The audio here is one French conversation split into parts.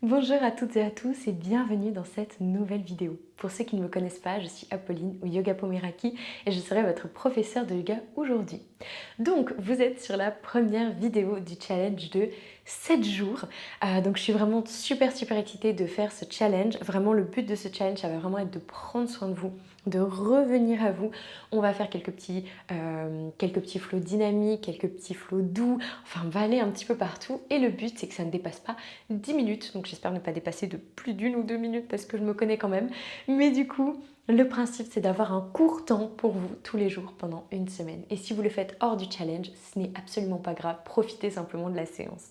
Bonjour à toutes et à tous et bienvenue dans cette nouvelle vidéo. Pour ceux qui ne me connaissent pas, je suis Apolline ou Yoga Pomeraki et je serai votre professeure de yoga aujourd'hui. Donc vous êtes sur la première vidéo du challenge de 7 jours. Donc je suis vraiment super excitée de faire ce challenge. Vraiment le but de ce challenge, ça va vraiment être de prendre soin de vous, de revenir à vous. On va faire quelques petits flows dynamiques, quelques petits flows doux. Enfin on va aller un petit peu partout et le but c'est que ça ne dépasse pas 10 minutes. Donc j'espère ne pas dépasser de plus d'1 ou 2 minutes parce que je me connais quand même. Mais du coup, le principe, c'est d'avoir un court temps pour vous tous les jours pendant une semaine. Et si vous le faites hors du challenge, ce n'est absolument pas grave. Profitez simplement de la séance.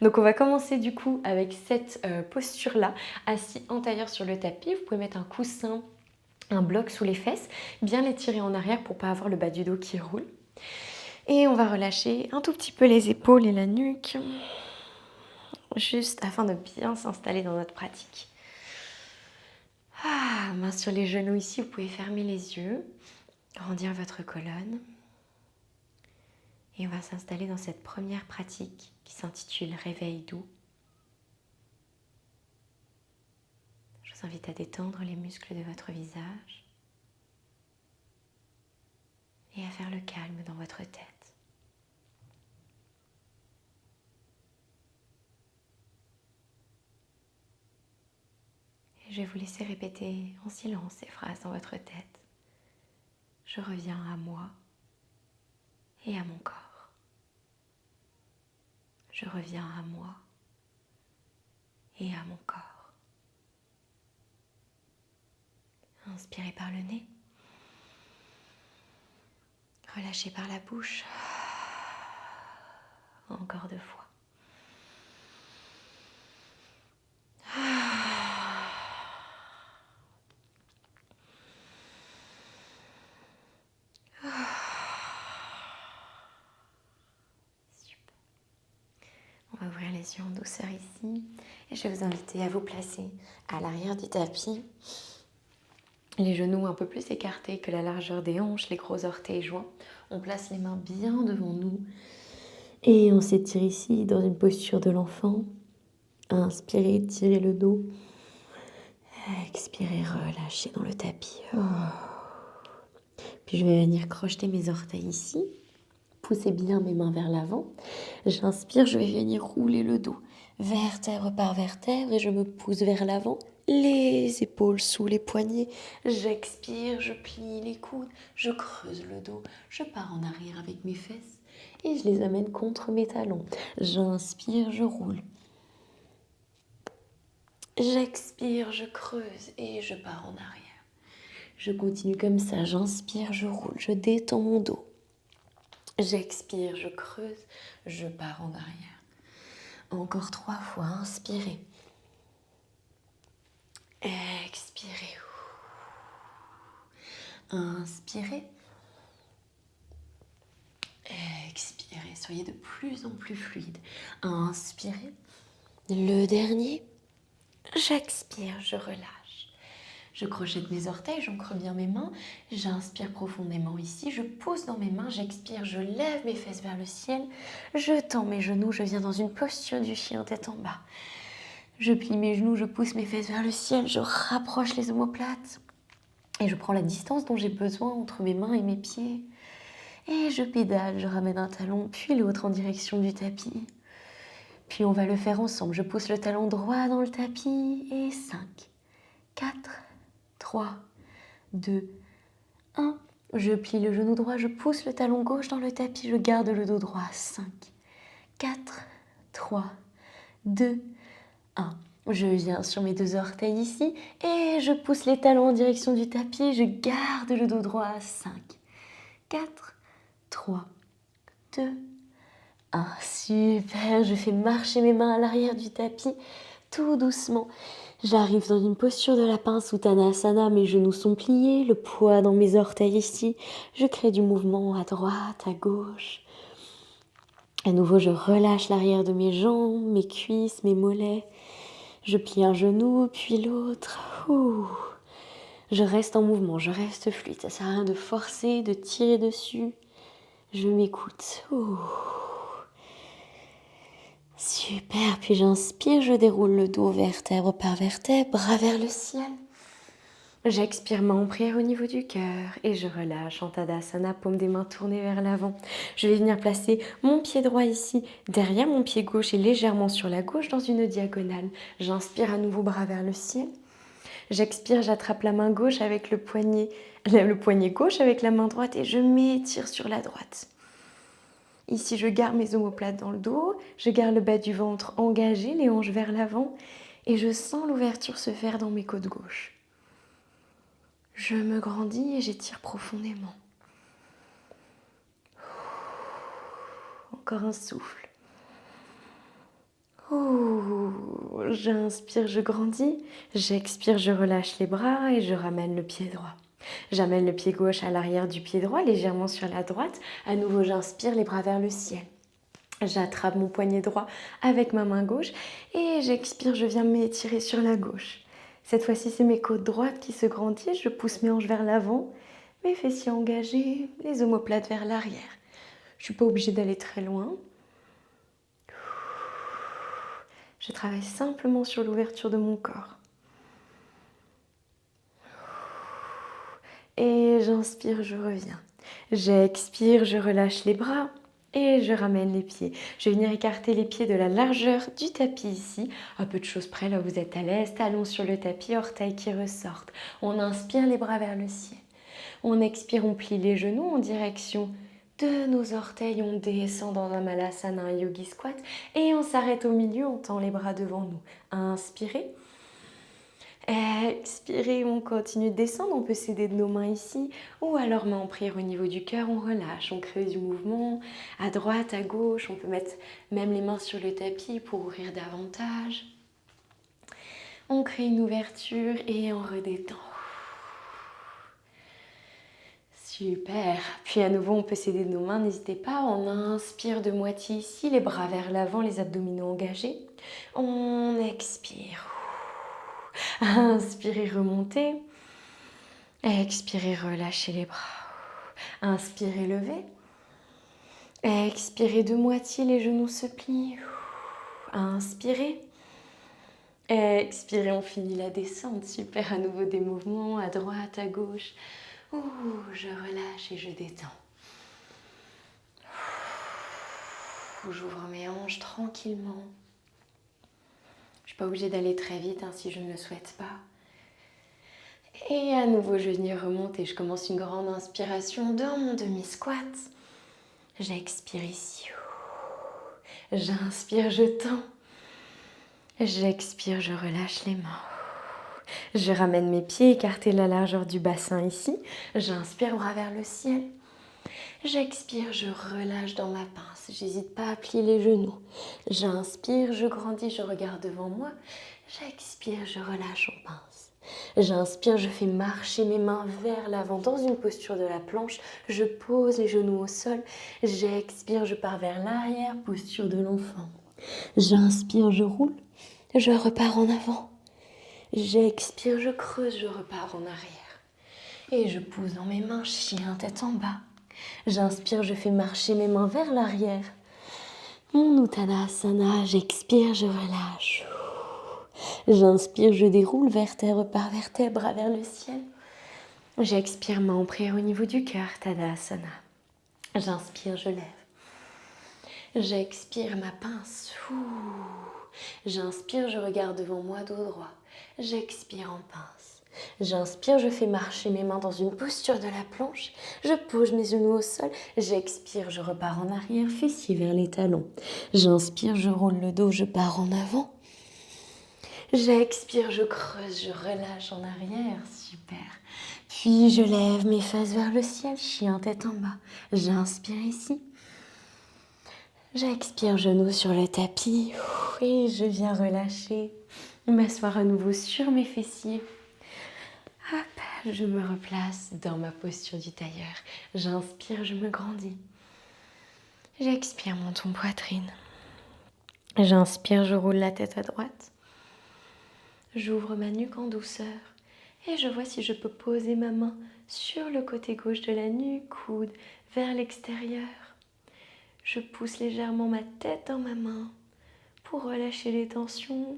Donc on va commencer du coup avec cette posture-là, assis en tailleur sur le tapis. Vous pouvez mettre un coussin, un bloc sous les fesses, bien les tirer en arrière pour ne pas avoir le bas du dos qui roule. Et on va relâcher un tout petit peu les épaules et la nuque, juste afin de bien s'installer dans notre pratique. Main sur les genoux ici, vous pouvez fermer les yeux, grandir votre colonne. Et on va s'installer dans cette première pratique qui s'intitule Réveil doux. Je vous invite à détendre les muscles de votre visage et à faire le calme dans votre tête. Et je vais vous laisser répéter en silence ces phrases dans votre tête. Je reviens à moi et à mon corps. Je reviens à moi et à mon corps. Inspirez par le nez. Relâchez par la bouche. Encore 2 fois. Super. On va ouvrir les yeux en douceur ici et je vais vous inviter à vous placer à l'arrière du tapis. Les genoux un peu plus écartés que la largeur des hanches, les gros orteils joints. On place les mains bien devant nous et on s'étire ici dans une posture de l'enfant. Inspirez, tirez le dos. Expirez, relâchez dans le tapis. Puis je vais venir crocheter mes orteils ici. Poussez bien mes mains vers l'avant. J'inspire, je vais venir rouler le dos, vertèbre par vertèbre, et je me pousse vers l'avant, les épaules sous les poignets. J'expire, je plie les coudes, je creuse le dos, je pars en arrière avec mes fesses et je les amène contre mes talons. J'inspire, je roule. J'expire, je creuse et je pars en arrière. Je continue comme ça, j'inspire, je roule, je détends mon dos. J'expire, je creuse, je pars en arrière. Encore 3 fois, inspirez. Expirez. Inspirez. Expirez. Soyez de plus en plus fluide. Inspirez. Le dernier. J'expire, je relâche. Je crochette mes orteils, j'ancre bien mes mains. J'inspire profondément ici. Je pousse dans mes mains. J'expire, je lève mes fesses vers le ciel. Je tends mes genoux. Je viens dans une posture du chien tête en bas. Je plie mes genoux, je pousse mes fesses vers le ciel, je rapproche les omoplates et je prends la distance dont j'ai besoin entre mes mains et mes pieds. Et je pédale, je ramène un talon puis l'autre en direction du tapis. Puis on va le faire ensemble. Je pousse le talon droit dans le tapis et 5, 4, 3, 2, 1. Je plie le genou droit, je pousse le talon gauche dans le tapis, je garde le dos droit. 5, 4, 3, 2, 1. Je viens sur mes 2 orteils ici et je pousse les talons en direction du tapis. Je garde le dos droit à 5, 4, 3, 2, 1. Super, je fais marcher mes mains à l'arrière du tapis tout doucement. J'arrive dans une posture de lapin Uttanasana, mes genoux sont pliés, le poids dans mes orteils ici. Je crée du mouvement à droite, à gauche. À nouveau, je relâche l'arrière de mes jambes, mes cuisses, mes mollets. Je plie un genou, puis l'autre. Je reste en mouvement, je reste fluide. Ça sert à rien de forcer, de tirer dessus. Je m'écoute. Super, puis j'inspire, je déroule le dos vertèbre par vertèbre, bras vers le ciel. J'expire, main en prière au niveau du cœur et je relâche en Tadasana, paume des mains tournées vers l'avant. Je vais venir placer mon pied droit ici, derrière mon pied gauche et légèrement sur la gauche dans une diagonale. J'inspire à nouveau, bras vers le ciel. J'expire, j'attrape la main gauche avec le poignet gauche avec la main droite et je m'étire sur la droite. Ici, je garde mes omoplates dans le dos, je garde le bas du ventre engagé, les hanches vers l'avant et je sens l'ouverture se faire dans mes côtes gauches. Je me grandis et j'étire profondément. Encore un souffle. J'inspire, je grandis. J'expire, je relâche les bras et je ramène le pied droit. J'amène le pied gauche à l'arrière du pied droit, légèrement sur la droite. À nouveau, j'inspire, les bras vers le ciel. J'attrape mon poignet droit avec ma main gauche et j'expire, je viens m'étirer sur la gauche. Cette fois-ci, c'est mes côtes droites qui se grandissent. Je pousse mes hanches vers l'avant, mes fessiers engagés, les omoplates vers l'arrière. Je ne suis pas obligée d'aller très loin. Je travaille simplement sur l'ouverture de mon corps. Et j'inspire, je reviens. J'expire, je relâche les bras. Et je ramène les pieds. Je vais venir écarter les pieds de la largeur du tapis ici. À peu de choses près, là vous êtes à l'aise. Talons sur le tapis, orteils qui ressortent. On inspire, les bras vers le ciel. On expire, on plie les genoux en direction de nos orteils. On descend dans un Malasana, un Yogi Squat. Et on s'arrête au milieu, on tend les bras devant nous. Inspirez. Expirez, on continue de descendre, on peut s'aider de nos mains ici, ou alors main en prière au niveau du cœur, on relâche, on crée du mouvement, à droite, à gauche, on peut mettre même les mains sur le tapis pour ouvrir davantage. On crée une ouverture et on redétend. Super, puis à nouveau on peut s'aider de nos mains, n'hésitez pas, on inspire de moitié ici, les bras vers l'avant, les abdominaux engagés, on expire. Inspirez, remontez. Expirez, relâchez les bras. Inspirez, levez. Expirez de moitié, les genoux se plient. Inspirez. Expirez, on finit la descente. Super, à nouveau des mouvements à droite, à gauche. Je relâche et je détends. J'ouvre mes hanches tranquillement. Je ne suis pas obligée d'aller très vite si je ne le souhaite pas. Et à nouveau, je viens remonter. Je commence une grande inspiration dans mon demi-squat. J'expire ici. J'inspire, je tends. J'expire, je relâche les mains. Je ramène mes pieds, écarter la largeur du bassin ici. J'inspire, bras vers le ciel. J'expire, je relâche dans ma pince. J'hésite pas à plier les genoux. J'inspire, je grandis, je regarde devant moi. J'expire, je relâche en pince. J'inspire, je fais marcher mes mains vers l'avant dans une posture de la planche. Je pose les genoux au sol. J'expire, je pars vers l'arrière, posture de l'enfant. J'inspire, je roule. Je repars en avant. J'expire, je creuse, je repars en arrière. Et je pousse dans mes mains, chien, tête en bas. J'inspire, je fais marcher mes mains vers l'arrière. Mon Uttanasana, j'expire, je relâche. J'inspire, je déroule vertèbre par vertèbre, bras vers le ciel. J'expire, main en prière au niveau du cœur, Tadasana. J'inspire, je lève. J'expire, ma pince. J'inspire, je regarde devant moi, dos droit. J'expire en pince. J'inspire, je fais marcher mes mains dans une posture de la planche. Je pose mes genoux au sol. J'expire, je repars en arrière, fessiers vers les talons. J'inspire, je roule le dos, je pars en avant. J'expire, je creuse, je relâche en arrière. Super. Puis je lève mes fesses vers le ciel, chien tête en bas. J'inspire ici. J'expire, genoux sur le tapis. Et je viens relâcher. M'asseoir à nouveau sur mes fessiers. Hop, je me replace dans ma posture du tailleur. J'inspire, je me grandis. J'expire, menton poitrine. J'inspire, je roule la tête à droite. J'ouvre ma nuque en douceur et je vois si je peux poser ma main sur le côté gauche de la nuque, coude vers l'extérieur. Je pousse légèrement ma tête dans ma main pour relâcher les tensions.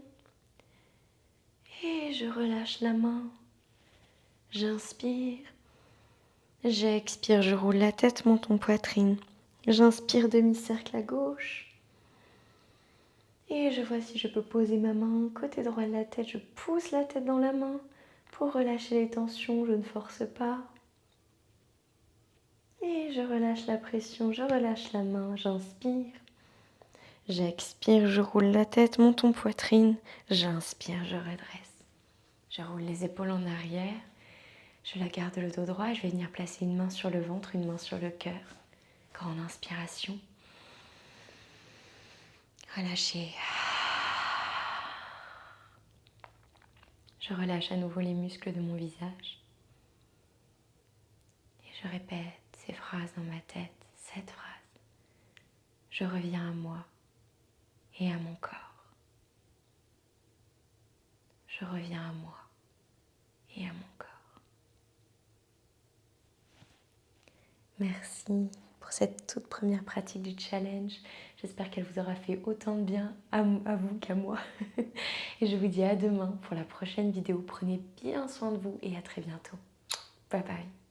Et je relâche la main. J'inspire. J'expire, je roule la tête, menton, poitrine. J'inspire, demi-cercle à gauche. Et je vois si je peux poser ma main côté droit de la tête. Je pousse la tête dans la main pour relâcher les tensions. Je ne force pas. Et je relâche la pression, je relâche la main. J'inspire. J'expire, je roule la tête, menton, poitrine. J'inspire, je redresse. Je roule les épaules en arrière. Je la garde le dos droit. Je vais venir placer une main sur le ventre, une main sur le cœur. Grande inspiration. Relâchez. Je relâche à nouveau les muscles de mon visage. Et je répète ces phrases dans ma tête, cette phrase. Je reviens à moi et à mon corps. Je reviens à moi et à mon corps. Merci pour cette toute première pratique du challenge. J'espère qu'elle vous aura fait autant de bien à vous qu'à moi. Et je vous dis à demain pour la prochaine vidéo. Prenez bien soin de vous et à très bientôt. Bye bye.